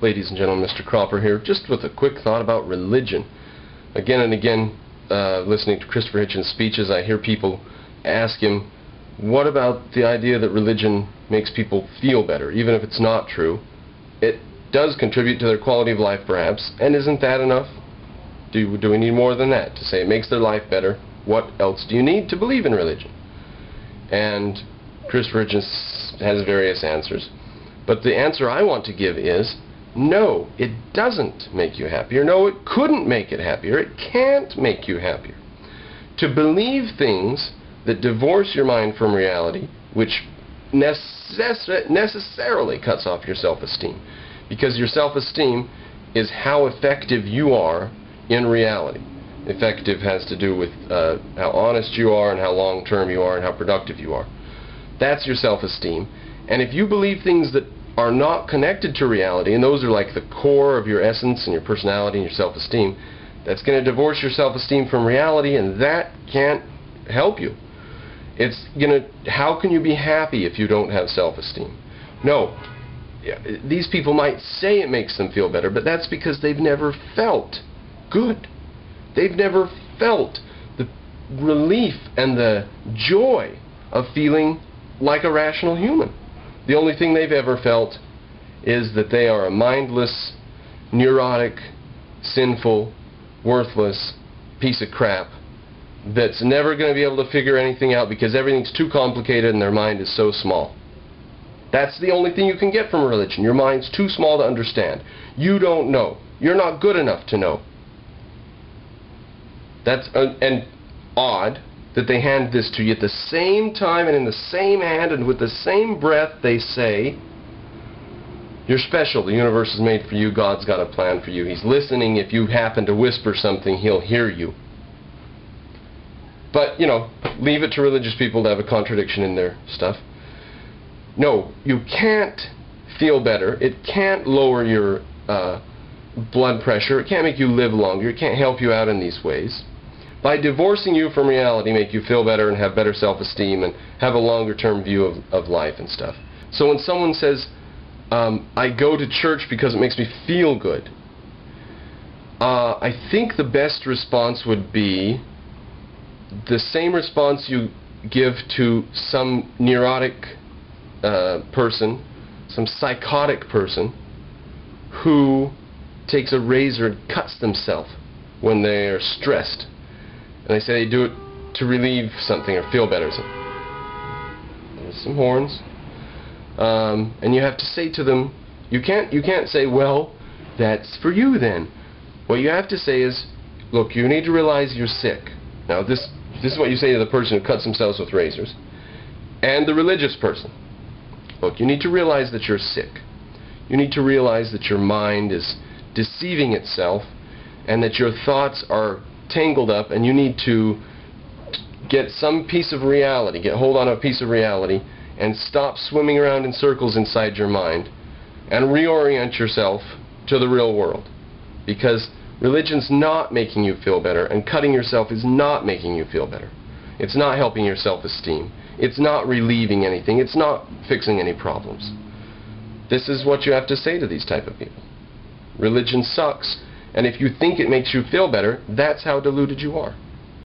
Ladies and gentlemen, Mr. Cropper here, just with a quick thought about religion. Again and again, listening to Christopher Hitchens' speeches, I hear people ask him, what about the idea that religion makes people feel better, even if it's not true? It does contribute to their quality of life, perhaps, and isn't that enough? Do we need more than that to say it makes their life better? What else do you need to believe in religion? And Christopher Hitchens has various answers. But the answer I want to give is, no, it doesn't make you happier. No, it couldn't make it happier. It can't make you happier. To believe things that divorce your mind from reality, which necessarily cuts off your self-esteem. Because your self-esteem is how effective you are in reality. Effective has to do with how honest you are and how long-term you are and how productive you are. That's your self-esteem. And if you believe things that are not connected to reality, and those are like the core of your essence and your personality and your self-esteem, that's going to divorce your self-esteem from reality, and that can't help you. It's how can you be happy if you don't have self-esteem? No. These people might say it makes them feel better, but that's because they've never felt good. They've never felt the relief and the joy of feeling like a rational human. The only thing they've ever felt is that they are a mindless, neurotic, sinful, worthless piece of crap that's never going to be able to figure anything out because everything's too complicated and their mind is so small. That's the only thing you can get from religion. Your mind's too small to understand. You don't know. You're not good enough to know. That's and odd that they hand this to you at the same time and in the same hand and with the same breath they say, you're special, the universe is made for you, God's got a plan for you, He's listening. If you happen to whisper something, He'll hear you. But, leave it to religious people to have a contradiction in their stuff. No, you can't feel better. It can't lower your blood pressure. It can't make you live longer. It can't help you out in these ways. By divorcing you from reality, make you feel better and have better self-esteem and have a longer-term view of life and stuff. So when someone says, I go to church because it makes me feel good, I think the best response would be the same response you give to some neurotic person, some psychotic person who takes a razor and cuts themselves when they are stressed. And they say they do it to relieve something or feel better. So, there's some horns. And you have to say to them, you can't say, well, that's for you then. What you have to say is, look, you need to realize you're sick. Now this is what you say to the person who cuts themselves with razors. And the religious person. Look, you need to realize that you're sick. You need to realize that your mind is deceiving itself and that your thoughts are tangled up, and you need to get some piece of reality, get hold on a piece of reality, and stop swimming around in circles inside your mind and reorient yourself to the real world. Because religion's not making you feel better, and cutting yourself is not making you feel better. It's not helping your self-esteem. It's not relieving anything. It's not fixing any problems. This is what you have to say to these type of people. Religion sucks. And if you think it makes you feel better, that's how deluded you are.